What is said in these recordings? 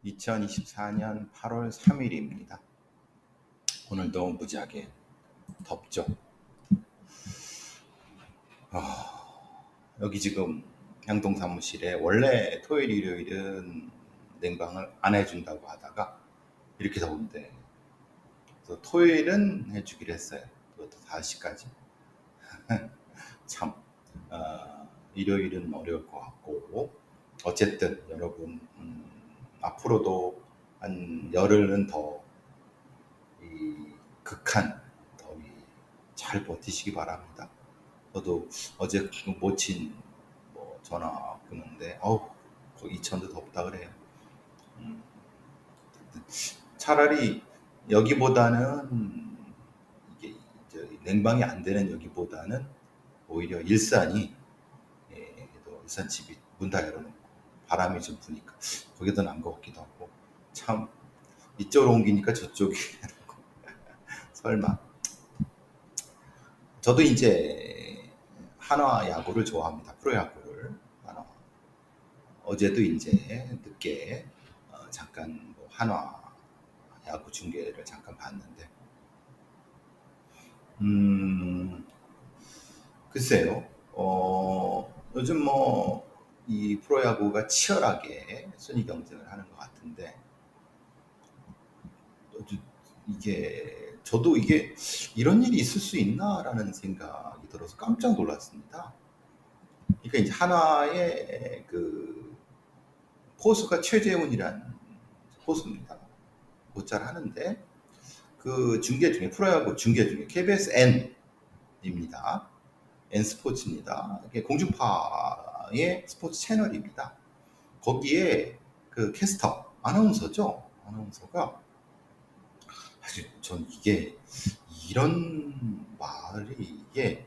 2024년 8월 3일입니다. 오늘도 무지하게 덥죠. 여기 지금 향동 사무실에 원래 토요일, 일요일은 냉방을 안 해준다고 하다가 이렇게 더운데 그래서 토요일은 해주기로 했어요. 그것도 5시까지. 참 일요일은 어려울 것 같고 어쨌든 여러분 앞으로도 한 열흘은 더 이 극한 더위 잘 버티시기 바랍니다. 저도 어제 모친 전화 끊는데 거기 이천도 덥다 그래요. 차라리 여기보다는 이게 냉방이 안 되는 여기보다는 오히려 일산이 또 일산 집이 문 다 열어놓고 바람이 좀 부니까 거기 더 나은 것 같기도 하고 참 이쪽으로 옮기니까 저쪽이 설마. 저도 이제 한화 야구를 좋아합니다. 프로야구를. 한화. 어제도 이제 늦게 잠깐 한화 야구 중계를 잠깐 봤는데, 글쎄요. 요즘 이 프로야구가 치열하게 순위 경쟁을 하는 것 같은데, 저도 이게 이런 일이 있을 수 있나라는 생각이 들어서 깜짝 놀랐습니다. 그러니까 이제 한화의 그 포수가 최재훈이란 포수입니다. 못 잘 하는데 그 중계 중에 프로야구 중계 중에 KBS N입니다. N 스포츠입니다. 이게 공중파의 스포츠 채널입니다. 거기에 그 캐스터 아나운서죠. 아나운서가 사실 전 이게 이런 말이 이게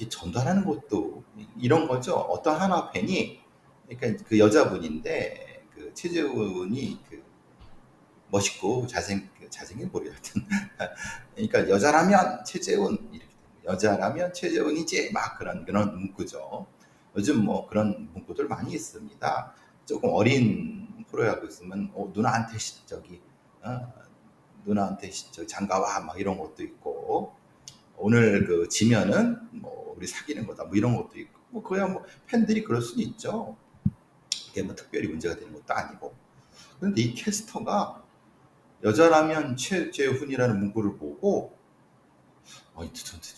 전달하는 것도 이런 거죠. 어떤 하나 팬이 그러니까 그 여자분인데 그 최재훈이 그 멋있고 잘생긴 모르 하여튼 그러니까 여자라면 최재훈 이렇게 여자라면 최재훈이지 막 그런 문구죠. 요즘 그런 문구들 많이 있습니다. 조금 어린 프로야구 있으면 누나한테 저기 누나한테 저기 장가와 막 이런 것도 있고 오늘 그 지면은 우리 사귀는 거다 이런 것도 있고 그야 팬들이 그럴 수는 있죠. 이게 특별히 문제가 되는 것도 아니고. 그런데 이 캐스터가 여자라면 최재훈이라는 문구를 보고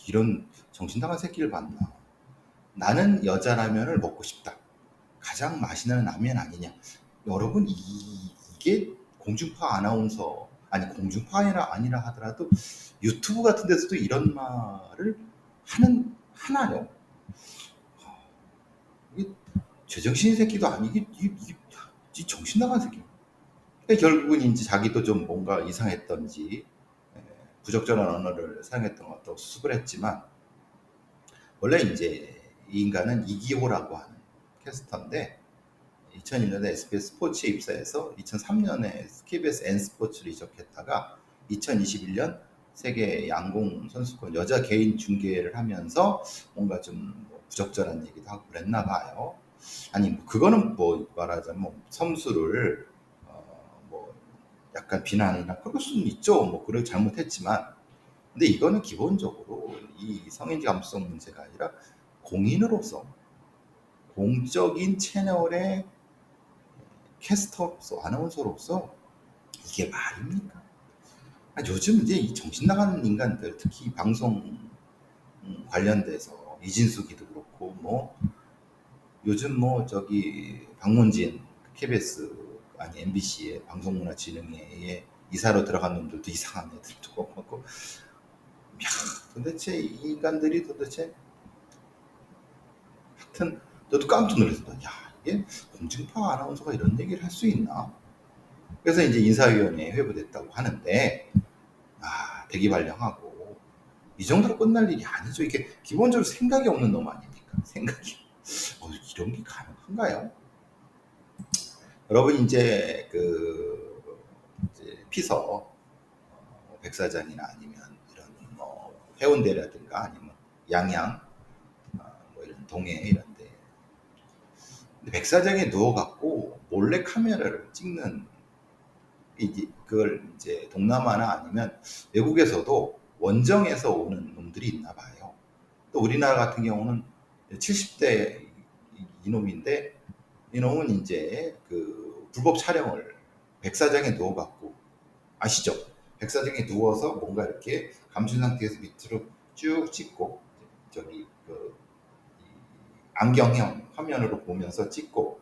이런 정신 나간 새끼를 봤나. 나는 여자라면을 먹고 싶다. 가장 맛있는 라면 아니냐. 여러분 이게 공중파 아나운서 아니 공중파 아니라 하더라도 유튜브 같은 데서도 이런 말을 하나요? 이게 제정신 새끼도 아니게 이 정신 나간 새끼. 그러니까 결국은 이제 자기도 좀 뭔가 이상했던지 부적절한 언어를 사용했던 것도 수습을 했지만 원래 이제 이 인간은 이기호라고 하는 캐스터인데 2001년에 SBS 스포츠에 입사해서 2003년에 KBS N스포츠로 이적했다가 2021년 세계 양궁 선수권 여자 개인 중계를 하면서 뭔가 좀 부적절한 얘기도 하고 그랬나 봐요. 아니 그거는 말하자면 섬수를 약간 비난이나 그럴 수는 있죠. 그걸 잘못했지만 근데 이거는 기본적으로 이 성인지 감수성 문제가 아니라 공인으로서 공적인 채널의 캐스터로서 아나운서로서 이게 말입니까? 요즘 이제 이 정신 나가는 인간들 특히 방송 관련돼서 이진숙이도 그렇고 요즘 저기 박문진 KBS 아니 MBC의 방송문화진흥회에 이사로 들어간 놈들도 이상한 애들도 많고 도대체 이 인간들이 도대체 하여튼 저도 깜짝 놀랐어요. 이게 공중파 아나운서가 이런 얘기를 할 수 있나? 그래서 이제 인사위원회에 회부됐다고 하는데 대기 발령하고 이 정도로 끝날 일이 아니죠. 이게 기본적으로 생각이 없는 놈 아닙니까? 생각이 이런 게 가능한가요? 여러분 이제 이제 피서 백사장이나 아니면 이런 해운대라든가 아니면 양양 이런 동해 이런데 백사장에 누워갖고 몰래 카메라를 찍는, 그걸 이제 동남아나 아니면 외국에서도 원정에서 오는 놈들이 있나 봐요. 또 우리나라 같은 경우는 70대 이놈인데, 이놈은 이제 그 불법 촬영을 백사장에 누워갖고, 아시죠? 백사장에 누워서 뭔가 이렇게 감춘 상태에서 밑으로 쭉 찍고, 저기 그 안경형 화면으로 보면서 찍고,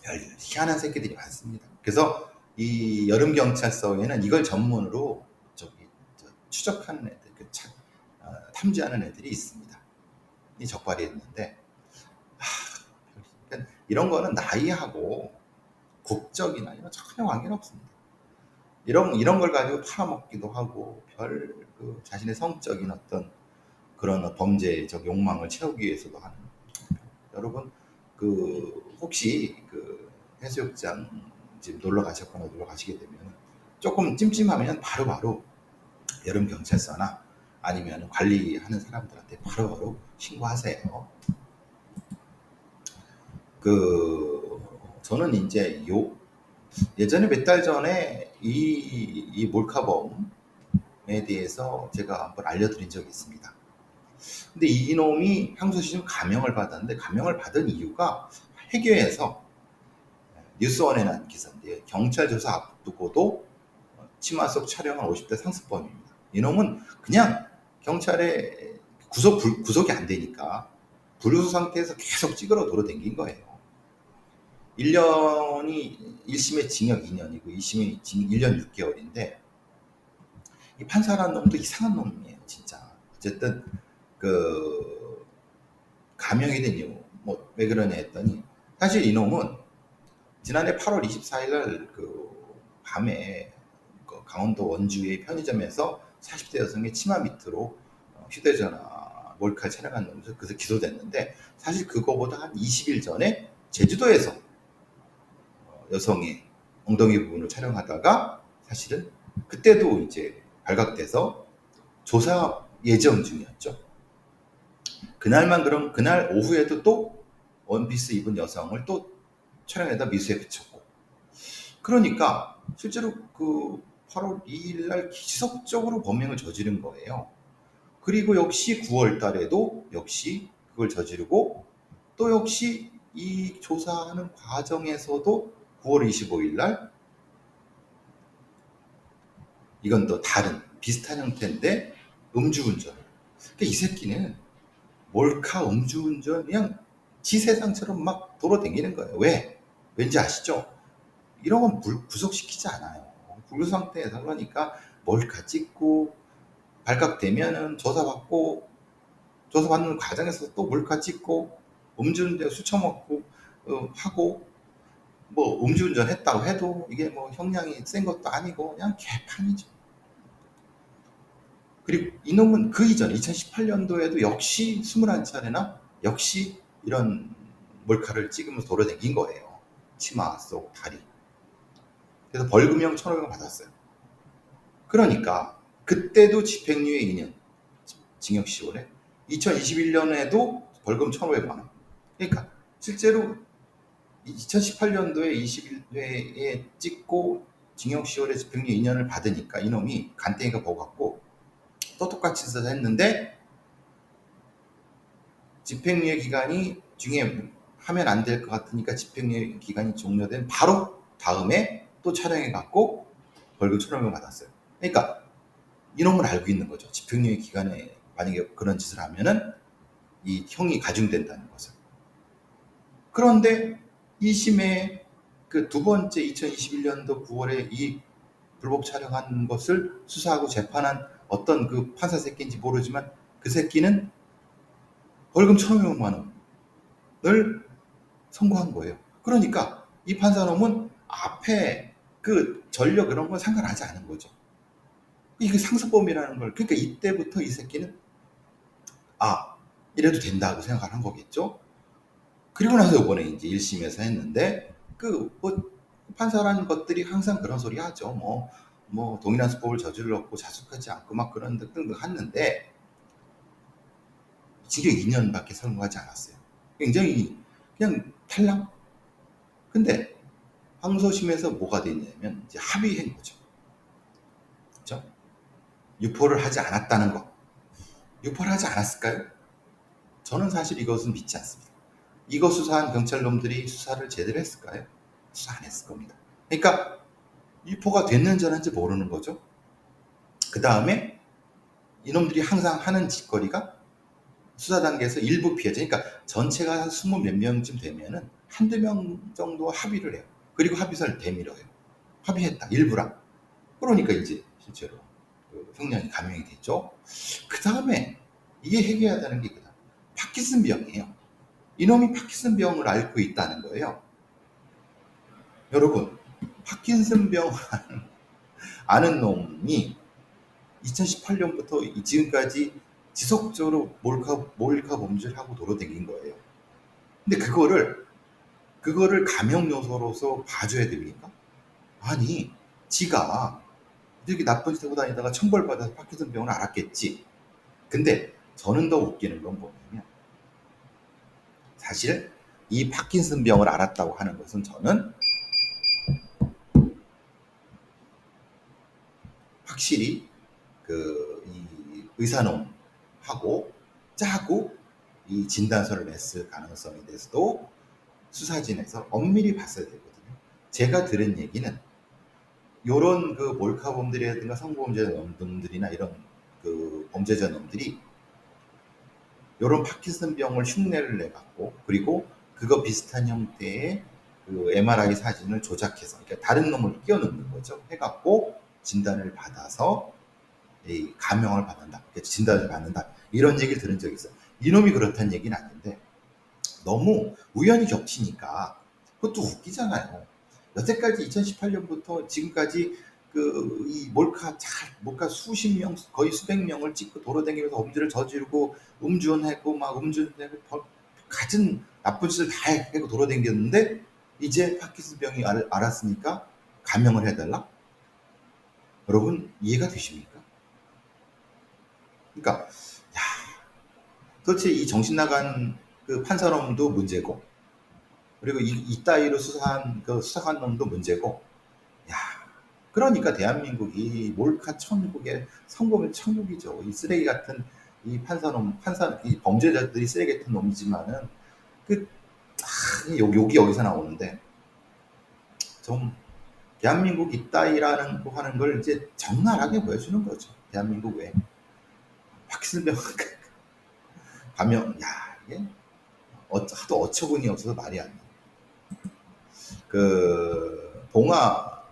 별 희한한 새끼들이 많습니다. 그래서 이 여름 경찰서에는 이걸 전문으로 저기 추적하는 애들, 탐지하는 애들이 있습니다. 이 적발이 했는데, 그러니까 이런 거는 나이하고 국적이나 이런 전혀 관계는 없습니다. 이런 걸 가지고 팔아먹기도 하고, 그 자신의 성적인 어떤 그런 범죄적 욕망을 채우기 위해서도 하는. 여러분, 혹시 해수욕장 지금 놀러 가셨거나 놀러 가시게 되면 조금 찜찜하면 바로바로 여름 경찰서나 아니면 관리하는 사람들한테 바로바로 신고하세요. 저는 이제 예전에 몇 달 전에 이 몰카범에 대해서 제가 한번 알려드린 적이 있습니다. 근데 이놈이 항소심 감형을 받았는데, 감형을 받은 이유가 해교에서 뉴스원에 난 기사인데, 경찰 조사 앞두고도 치마 속 촬영한 50대 상습범입니다. 이놈은 그냥 경찰에 구속이 안 되니까 불구속 상태에서 계속 찌그러 돌아다닌 거예요. 1심에 징역 2년이고 2심에 징역 1년 6개월인데, 이 판사라는 놈도 이상한 놈이에요, 진짜. 어쨌든 감형이 된 이유, 왜 그러냐 했더니, 사실 이놈은 지난해 8월 24일 날 밤에 강원도 원주의 편의점에서 40대 여성의 치마 밑으로 휴대전화 몰카를 촬영한 놈에서 그래서 기소됐는데, 사실 그거보다 한 20일 전에 제주도에서 여성의 엉덩이 부분을 촬영하다가, 사실은 그때도 이제 발각돼서 조사 예정 중이었죠. 그날 오후에도 또 원피스 입은 여성을 또 촬영해다 미수에 그쳤고, 그러니까 실제로 8월 2일 날 지속적으로 범행을 저지른 거예요. 그리고 역시 9월 달에도 역시 그걸 저지르고, 또 역시 이 조사하는 과정에서도 9월 25일 날, 이건 또 다른 비슷한 형태인데 음주운전. 그러니까 이 새끼는 몰카 음주운전 그냥 지 세상처럼 막 돌아다니는 거예요. 왠지 아시죠? 이런 건 구속시키지 않아요. 불구 상태에서. 그러니까 몰카 찍고, 발각되면은 조사받는 과정에서 또 몰카 찍고, 음주운전 술 처먹고 하고, 음주운전 했다고 해도 이게 형량이 센 것도 아니고 그냥 개판이죠. 그리고 이놈은 그 이전 2018년도에도 역시 21차례나 역시 이런 몰카를 찍으면서 돌아다닌 거예요. 치마 속 다리. 그래서 벌금형 1,500원 받았어요. 그러니까 그때도 집행유예 2년, 징역 10월에, 2021년에도 벌금 1,500만 원. 그러니까 실제로 2018년도에 21회에 찍고 징역 10월에 집행유예 2년을 받으니까 이놈이 간땡이가 버겁고 또 똑같이 써서 했는데, 집행유예 기간이 중에 하면 안 될 것 같으니까 집행유예 기간이 종료된 바로 다음에 또 촬영해갖고 벌금 1,500원 받았어요. 그러니까 이놈은 알고 있는 거죠. 집행유예 기간에 만약에 그런 짓을 하면은 이 형이 가중된다는 것을. 그런데 2심에 두 번째 2021년도 9월에 이 불법 촬영한 것을 수사하고 재판한 어떤 판사 새끼인지 모르지만, 그 새끼는 벌금 1,500만 원을 선고한 거예요. 그러니까 이 판사놈은 앞에 전력 이런 건 상관하지 않은 거죠. 이게 상습범이라는 걸. 그러니까 이때부터 이 새끼는 이래도 된다고 생각을 한 거겠죠. 그리고 나서 이번에 이제 1심에서 했는데, 판사라는 것들이 항상 그런 소리 하죠. 동일한 수법을 저질렀고 자숙하지 않고 막 그런 등등 했는데, 징역 2년밖에 선고하지 않았어요. 굉장히 그냥 탈락. 근데 항소심에서 뭐가 됐냐면 이제 합의한 거죠. 그렇죠? 유포를 하지 않았다는 거. 유포를 하지 않았을까요? 저는 사실 이것은 믿지 않습니다. 이거 수사한 경찰놈들이 수사를 제대로 했을까요? 수사 안 했을 겁니다. 그러니까 유포가 됐는지 안 했는지 모르는 거죠. 그 다음에 이놈들이 항상 하는 짓거리가 수사 단계에서 일부 피해자, 그러니까 전체가 한 20 몇 명쯤 되면은 한두 명 정도 합의를 해요. 그리고 합의서를 대밀어요. 합의했다, 일부랑. 그러니까 이제 실제로 그 형량이 감형이 됐죠. 그 다음에 이게 해결해야 되는 게 있거든. 파킨슨 병이에요. 이놈이 파킨슨 병을 앓고 있다는 거예요. 여러분, 파킨슨 병 아는 놈이 2018년부터 지금까지 지속적으로 몰카 범죄를 하고 돌아다닌 거예요. 근데 그거를 감형 요소로서 봐줘야 됩니까? 아니, 지가 이렇게 나쁜 짓 하고 다니다가 천벌받아서 파킨슨 병을 앓았겠지. 근데 저는 더 웃기는 건 뭐냐면, 사실 이 파킨슨 병을 앓았다고 하는 것은 저는 확실히 이 의사놈하고 짜고 이 진단서를 냈을 가능성에 대해서도 수사진에서 엄밀히 봤어야 되거든요. 제가 들은 얘기는 요런 그 몰카범들이라든가 성범죄자놈들이나 이런 그 범죄자 놈들이 요런 파킨슨 병을 흉내를 내갖고, 그리고 그거 비슷한 형태의 그 MRI 사진을 조작해서, 그러니까 다른 놈을 끼워넣는 거죠. 해갖고 진단을 받아서 이 감형을 받는다, 진단을 받는다, 이런 얘기를 들은 적이 있어요. 이놈이 그렇다는 얘기는 아닌데 너무 우연히 겹치니까 그것도 웃기잖아요. 여태까지 2018년부터 지금까지 이 몰카 수십 명, 거의 수백 명을 찍고 돌아다니면서 범죄를 저지르고 음주운하고 막 음주운하고 갖은 나쁜 짓을 다 하고 돌아다녔는데 이제 파킨슨 병이 알았으니까 감형을 해달라? 여러분 이해가 되십니까? 그러니까 야, 도대체 이 정신 나간 그 판사놈도 문제고, 그리고 이따위로 수사한 그 수사관 놈도 문제고, 야, 그러니까 대한민국이 몰카 천국의 성범의 천국이죠. 이 쓰레기 같은 이 이 범죄자들이 쓰레기 같은 놈이지만은 그 욕이 여기서 나오는데, 좀 대한민국 이따위라는 거 하는 걸 이제 적나라하게 보여주는 거죠. 대한민국 외 박슬병 가면, 야, 이게 하도 어처구니 없어서 말이 안 나. 그 봉화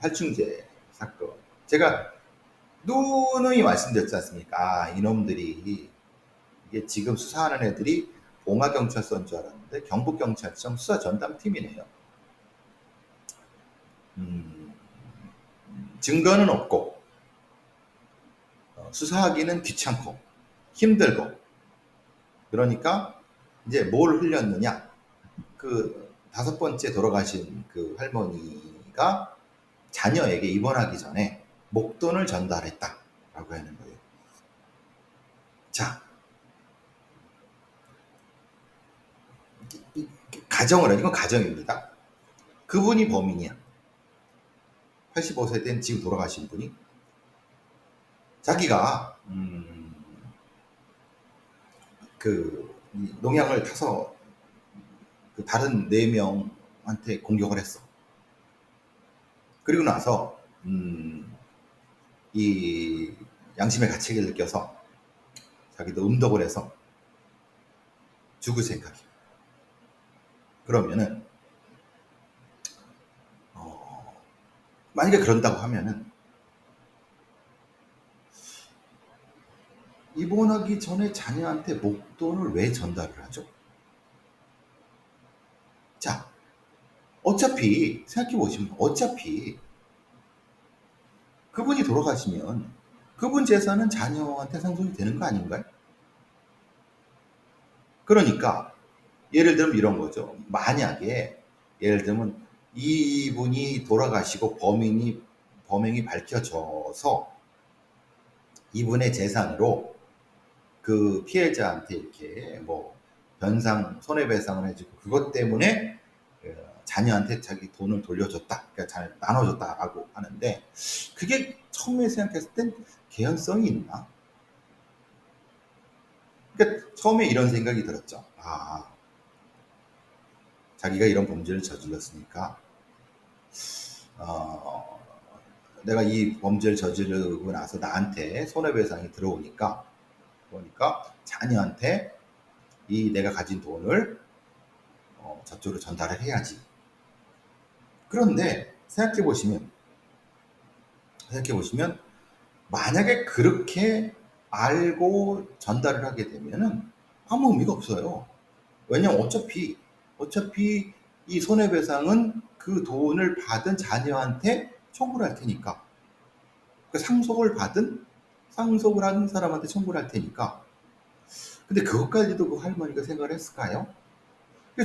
살충제 사건, 제가 누누이 말씀드렸지 않습니까? 이놈들이 이게 지금 수사하는 애들이 봉화경찰서인 줄 알았는데 경북경찰청 수사전담팀이네요. 증거는 없고 수사하기는 귀찮고 힘들고, 그러니까 이제 뭘 흘렸느냐, 그 5번째 돌아가신 그 할머니가 자녀에게 입원하기 전에 목돈을 전달했다라고 하는 거예요. 자, 이건 가정입니다. 그분이 범인이야. 85세 된 지금 돌아가신 분이 자기가 그 농약을 타서 그 다른 4명한테 공격을 했어. 그리고 나서 이 양심의 가책을 느껴서 자기도 음독을 해서 죽을 생각이야. 그러면은 만약에 그런다고 하면은 입원하기 전에 자녀한테 목돈을 왜 전달을 하죠? 자, 어차피 생각해보시면 어차피 그분이 돌아가시면 그분 재산은 자녀한테 상속이 되는 거 아닌가요? 그러니까 예를 들면 이런 거죠. 만약에 예를 들면 이분이 돌아가시고 범행이 밝혀져서 이분의 재산으로 그 피해자한테 이렇게 뭐 변상 손해배상을 해주고 그것 때문에 자녀한테 자기 돈을 돌려줬다, 그러니까 잘 나눠줬다라고 하는데 그게 처음에 생각했을 땐 개연성이 있나? 그러니까 처음에 이런 생각이 들었죠. 아, 자기가 이런 범죄를 저질렀으니까 어, 내가 이 범죄를 저지르고 나서 나한테 손해배상이 들어오니까 그러니까 자녀한테 이 내가 가진 돈을 저쪽으로 전달을 해야지. 그런데 생각해 보시면 만약에 그렇게 알고 전달을 하게 되면은 아무 의미가 없어요. 왜냐면 어차피 이 손해배상은 그 돈을 받은 자녀한테 청구를 할 테니까. 그 상속을 한 사람한테 청구를 할 테니까. 근데 그것까지도 그 할머니가 생각을 했을까요?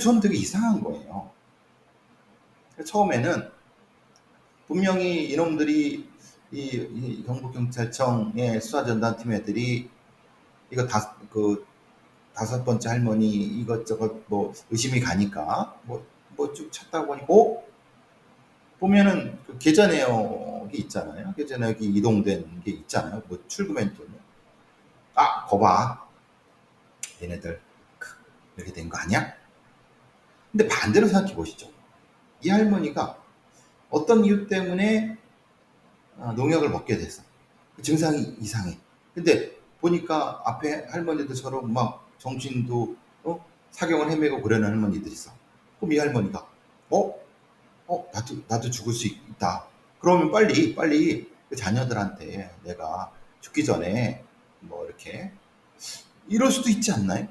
저는 되게 이상한 거예요. 처음에는 분명히 이놈들이 이 경북경찰청의 수사전담팀 애들이 이거 다섯 번째 할머니 이것저것 뭐 의심이 가니까 뭐 쭉 찾다 보니 보면은 그 계좌 내역이 있잖아요. 계좌 내역이 이동된 게 있잖아요. 뭐 출금한 돈을. 아, 거봐. 얘네들 이렇게 된 거 아니야? 근데 반대로 생각해 보시죠. 이 할머니가 어떤 이유 때문에 농약을 먹게 됐어. 증상이 이상해. 근데 보니까 앞에 할머니들처럼 막 정신도 사경을 헤매고 그러는 할머니들이 있어. 그럼 이 할머니가 어? 나도 죽을 수 있다. 그러면 빨리 그 자녀들한테 내가 죽기 전에 뭐 이렇게 이럴 수도 있지 않나요?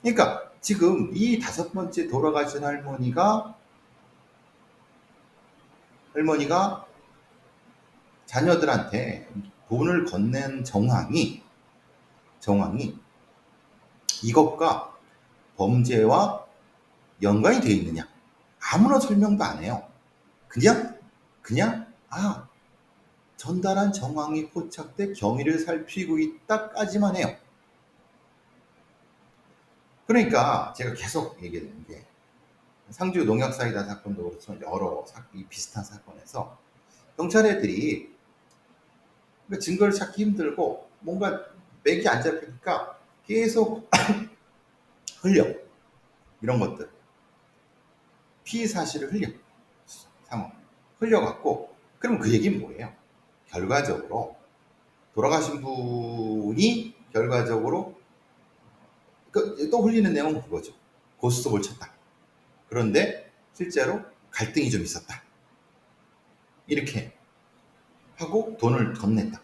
그러니까 지금 이 다섯 번째 돌아가신 할머니가 자녀들한테 돈을 건넨 정황이 이것과 범죄와 연관이 되어 있느냐? 아무런 설명도 안 해요. 그냥 전달한 정황이 포착돼 경위를 살피고 있다까지만 해요. 그러니까 제가 계속 얘기하는 게 상주 농약사이다 사건도 그렇지만 여러 비슷한 사건에서 경찰 애들이 증거를 찾기 힘들고 뭔가 맥이 안 잡히니까 계속 흘려. 이런 것들. 피의 사실을 상황. 흘려갖고 그럼 그 얘기는 뭐예요? 결과적으로 돌아가신 분이 결과적으로 또 흘리는 내용은 그거죠. 고스톱을 쳤다. 그런데 실제로 갈등이 좀 있었다. 이렇게 하고 돈을 건넸다.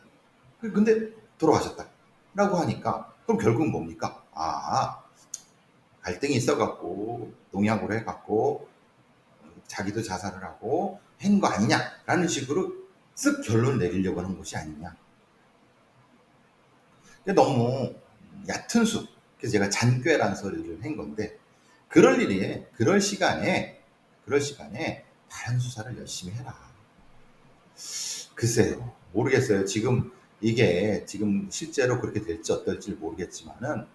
근데 돌아가셨다. 라고 하니까 그럼 결국은 뭡니까? 갈등이 있어갖고 농약으로 해갖고 자기도 자살을 하고 한 거 아니냐라는 식으로 쓱 결론을 내리려고 하는 것이 아니냐. 너무 얕은 수. 그래서 제가 잔꾀라는 소리를 한 건데 그럴 시간에 다른 수사를 열심히 해라. 글쎄요. 모르겠어요. 지금 실제로 그렇게 될지 어떨지 모르겠지만은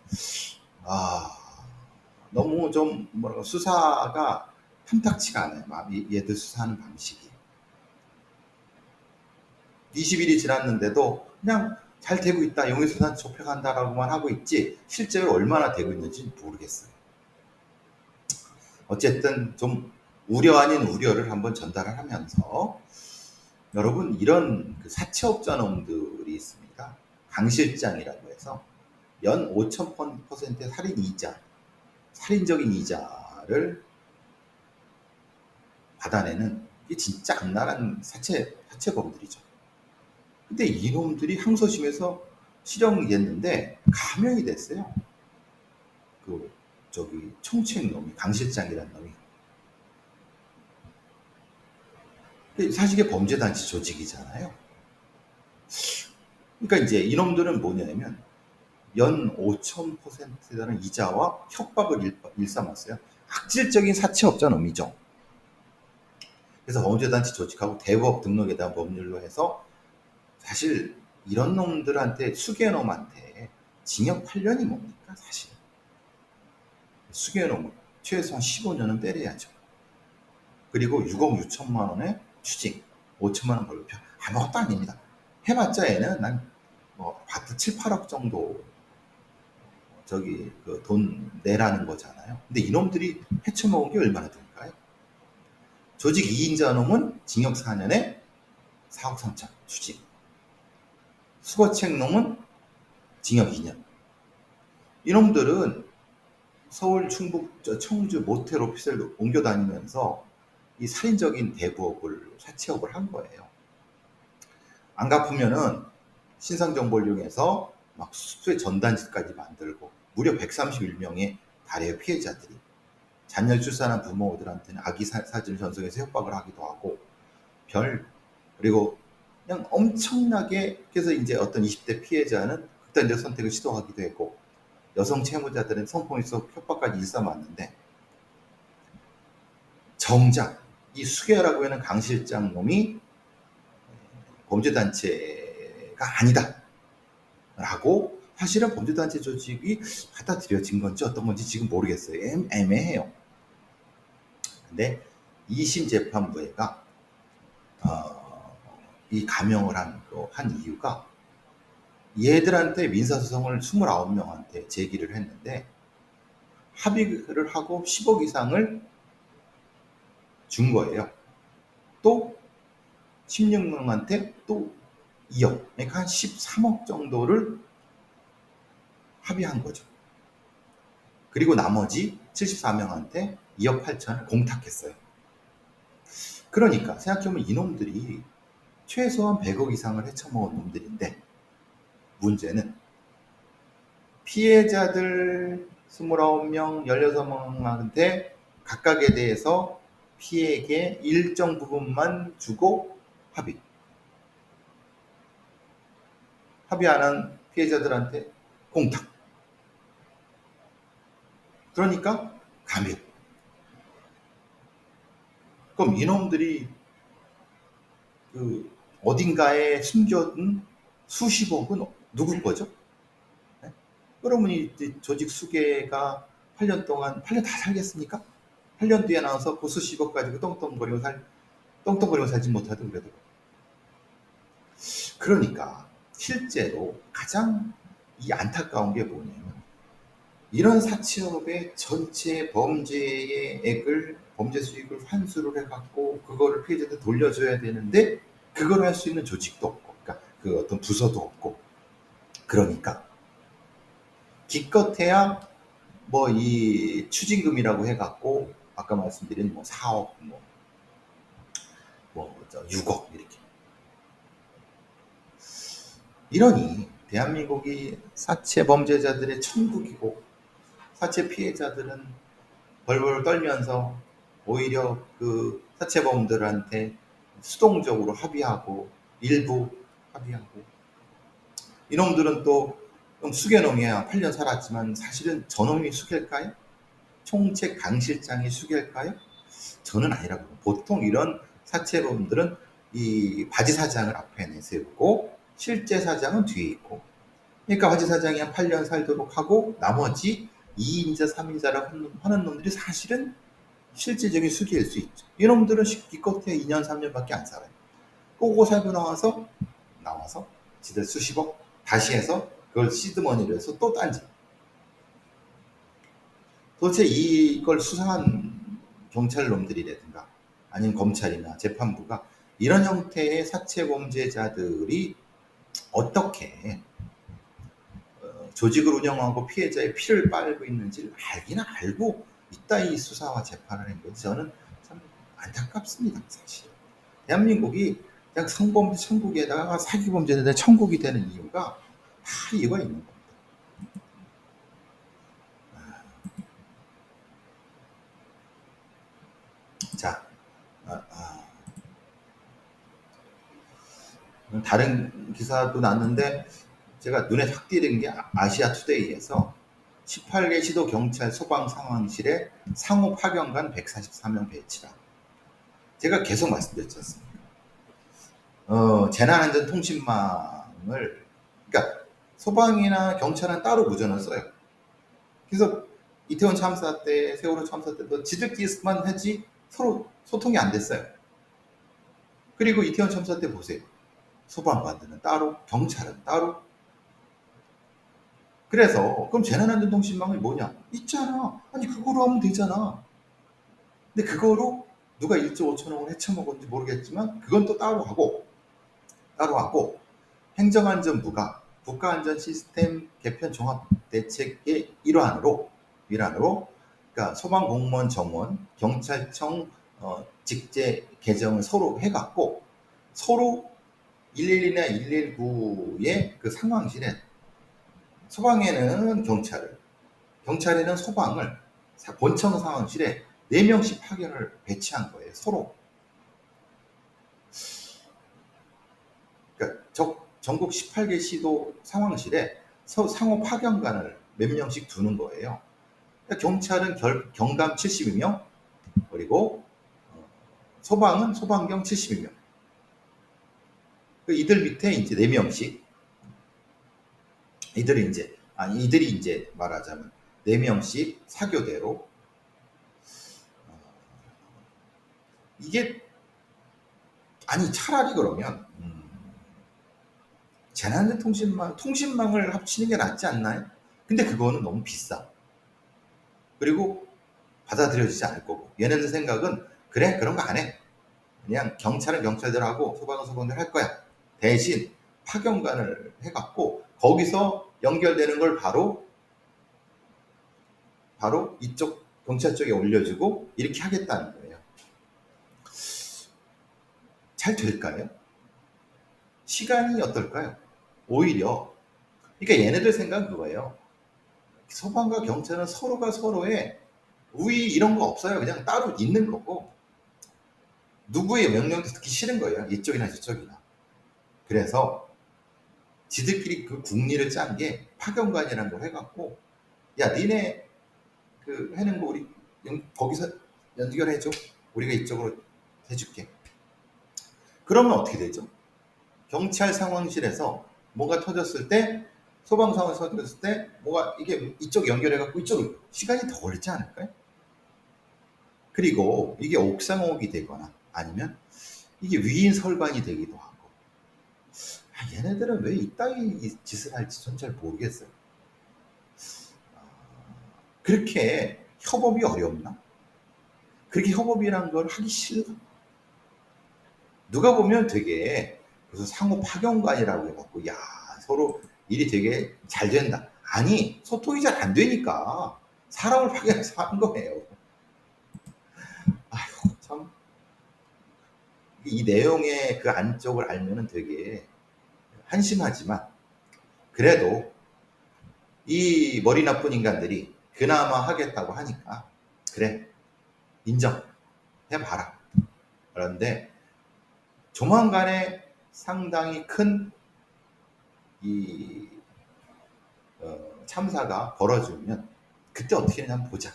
너무 좀 수사가 탐탁치가 않아요. 얘들 수사하는 방식이. 20일이 지났는데도 그냥 잘 되고 있다. 용의수사한테 접혀간다라고만 하고 있지 실제로 얼마나 되고 있는지 모르겠어요. 어쨌든 좀 우려 아닌 우려를 한번 전달을 하면서 여러분 이런 그 사채업자놈들이 있습니다. 강실장이라고 해서 연 5,000%의 살인적인 이자를 받아내는 이게 진짜 악랄한 사채범들이죠. 근데 이놈들이 항소심에서 실형이 됐는데 감형이 됐어요. 총책 놈이 강실장이라는 놈이. 사실 이게 범죄단체 조직이잖아요. 그러니까 이제 이놈들은 뭐냐면 연 5,000%에 달하는 이자와 협박을 일삼았어요. 악질적인 사채업자 놈이죠. 그래서 범죄단체 조직하고 대법 등록에 대한 법률로 해서 사실 이런 놈들한테 수개놈한테 징역 8년이 뭡니까 사실. 수개놈을 최소한 15년은 때려야죠. 그리고 6억 6천만 원의 추징, 5천만 원 벌금. 아무것도 아닙니다. 해봤자 얘는 난뭐 바트 7, 8억 정도 저기 그 돈 내라는 거잖아요. 근데 이놈들이 헤쳐먹은 게 얼마나 될까요? 조직 2인자 놈은 징역 4년에 4억 3천 추징. 수거책 놈은 징역 2년. 이놈들은 서울, 충북, 청주 모텔 오피스를 옮겨 다니면서 이 살인적인 대부업을 사채업을 한 거예요. 안 갚으면은 신상 정보를 이용해서 막 수수의 전단지까지 만들고 무려 131명의 달의 피해자들이 자녀를 출산한 부모들한테는 아기 사진을 전송해서 협박을 하기도 하고 그리고 그냥 엄청나게 그래서 이제 어떤 20대 피해자는 극단적 선택을 시도하기도 했고 여성 채무자들은 성폭력 협박까지 일삼았는데 정작 이 수계라고 하는 강 실장 놈이 범죄단체가 아니다 라고 사실은 범죄단체 조직이 받아들여진 건지 어떤 건지 지금 모르겠어요. 애매해요. 근데 2심 재판부가 이 감형을 한 이유가 얘들한테 민사소송을 29명한테 제기를 했는데 합의를 하고 10억 이상을 준 거예요. 또 16명한테 또 2억, 그러니까 한 13억 정도를 합의한 거죠. 그리고 나머지 74명한테 2억 8천을 공탁했어요. 그러니까 생각해보면 이놈들이 최소한 100억 이상을 헤쳐먹은 놈들인데 문제는 피해자들 29명, 16명한테 각각에 대해서 피해액의 일정 부분만 주고 합의 안 한 피해자들한테 공탁. 그러니까 감형. 그럼 이놈들이 그 어딘가에 숨겨둔 수십억은 누구 거죠? 네? 그러면 이 조직 수개가 8년 다 살겠습니까? 8년 뒤에 나와서 그 수십억 가지고 똥똥거리고 살지 못하든 그래도. 그러니까 실제로 가장 이 안타까운 게 뭐냐면 이런 사채업의 전체 범죄 수익을 환수를 해갖고 그거를 피해자한테 돌려줘야 되는데 그걸 할 수 있는 조직도 없고, 그러니까 그 어떤 부서도 없고, 그러니까 기껏해야 뭐 이 추징금이라고 해갖고 아까 말씀드린 뭐 4억, 6억 이렇게. 이러니 대한민국이 사채 범죄자들의 천국이고 사채 피해자들은 벌벌 떨면서 오히려 그 사채범들한테 수동적으로 합의하고 일부 합의하고 이놈들은 또 수개놈이야 8년 살았지만 사실은 저놈이 수개일까요? 총책 강 실장이 수개일까요? 저는 아니라고. 보통 이런 사채범들은 이 바지 사장을 앞에 내세우고 실제 사장은 뒤에 있고 그러니까 바지 사장이 한 8년 살도록 하고 나머지 2인자, 3인자라고 하는 놈들이 사실은 실질적인 수기일 수 있죠. 이놈들은 기껏해 2년, 3년밖에 안 살아요. 꼬고 살고 나와서 지들 수십억 다시 해서 그걸 시드머니로 해서 또 딴지. 도대체 이걸 수사한 경찰놈들이라든가 아니면 검찰이나 재판부가 이런 형태의 사채범죄자들이 어떻게 조직을 운영하고 피해자의 피를 빨고 있는지를 알기는 알고 있다 이 수사와 재판을 한 거지. 저는 참 안타깝습니다. 사실 대한민국이 그냥 성범죄 천국에다가 사기범죄자들 천국이 되는 이유가 다 이유가 있는 겁니다. 자, 다른 기사도 났는데 제가 눈에 확 띄는 게 아시아투데이에서 18개 시도 경찰 소방 상황실에 상호 파견관 144명 배치라. 제가 계속 말씀드렸지 않습니까? 재난안전통신망을 그러니까 소방이나 경찰은 따로 무전을 써요. 그래서 이태원 참사 때, 세월호 참사 때도 지들끼리만 하지 서로 소통이 안 됐어요. 그리고 이태원 참사 때 보세요. 소방관들은 따로, 경찰은 따로. 그래서 그럼 재난안전통신망이 뭐냐? 있잖아. 아니 그거로 하면 되잖아. 근데 그거로 누가 1조 5천억을 헤쳐먹었는지 모르겠지만 그건 또 따로 하고 행정안전부가 국가안전 시스템 개편 종합대책의 일환으로 그러니까 소방공무원 정원, 경찰청 직제 개정을 서로 해갖고 서로 112나 119의 그 상황실에 소방에는 경찰을, 경찰에는 소방을 본청 상황실에 4명씩 파견을 배치한 거예요. 서로. 그러니까 전국 18개 시도 상황실에 상호 파견관을 몇 명씩 두는 거예요. 그러니까 경찰은 경감 72명, 그리고 소방은 소방경 72명. 이들 밑에 이제 4명씩, 이들이 이제 말하자면 4명씩 사교대로, 이게, 아니, 차라리 그러면, 통신망을 합치는 게 낫지 않나요? 근데 그거는 너무 비싸. 그리고 받아들여지지 않을 거고. 얘네들 생각은, 그래, 그런 거 안 해. 그냥 경찰은 경찰대로 하고 소방은 소방대로 할 거야. 대신 파견관을 해갖고 거기서 연결되는 걸 바로 이쪽 경찰 쪽에 올려주고 이렇게 하겠다는 거예요. 잘 될까요? 시간이 어떨까요? 오히려, 그러니까 얘네들 생각은 그거예요. 소방과 경찰은 서로가 서로의 우위 이런 거 없어요. 그냥 따로 있는 거고 누구의 명령도 듣기 싫은 거예요. 이쪽이나 저쪽이나. 그래서 지들끼리 그 국리를 짠 게 파견관이라는 걸 해갖고, 야 니네 그 해는 거 우리 거기서 연결해줘. 우리가 이쪽으로 해줄게. 그러면 어떻게 되죠? 경찰 상황실에서 뭐가 터졌을 때, 소방 상황에서 터졌을 때 뭐가 이게 이쪽 연결해갖고 이쪽으로 시간이 더 걸리지 않을까요? 그리고 이게 옥상옥이 되거나 아니면 이게 위인 설관이 되기도 하고, 얘네들은 왜 이따위 짓을 할지 전 잘 모르겠어요. 그렇게 협업이 어렵나? 그렇게 협업이란 걸 하기 싫나? 누가 보면 되게 그래서 상호 파견관이라고 해갖고 야 서로 일이 되게 잘 된다. 아니 소통이 잘 안 되니까 사람을 파견해서 하는 거예요. 아휴 참 이 내용의 그 안쪽을 알면은 되게 한심하지만 그래도 이 머리 나쁜 인간들이 그나마 하겠다고 하니까 그래 인정해봐라. 그런데 조만간에 상당히 큰 이 참사가 벌어지면 그때 어떻게 되나 한번 보자.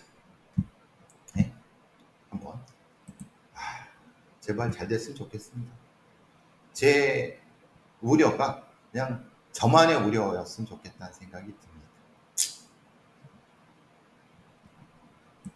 네? 한번 제발 잘 됐으면 좋겠습니다. 제 우려가 그냥 저만의 우려였으면 좋겠다는 생각이 듭니다.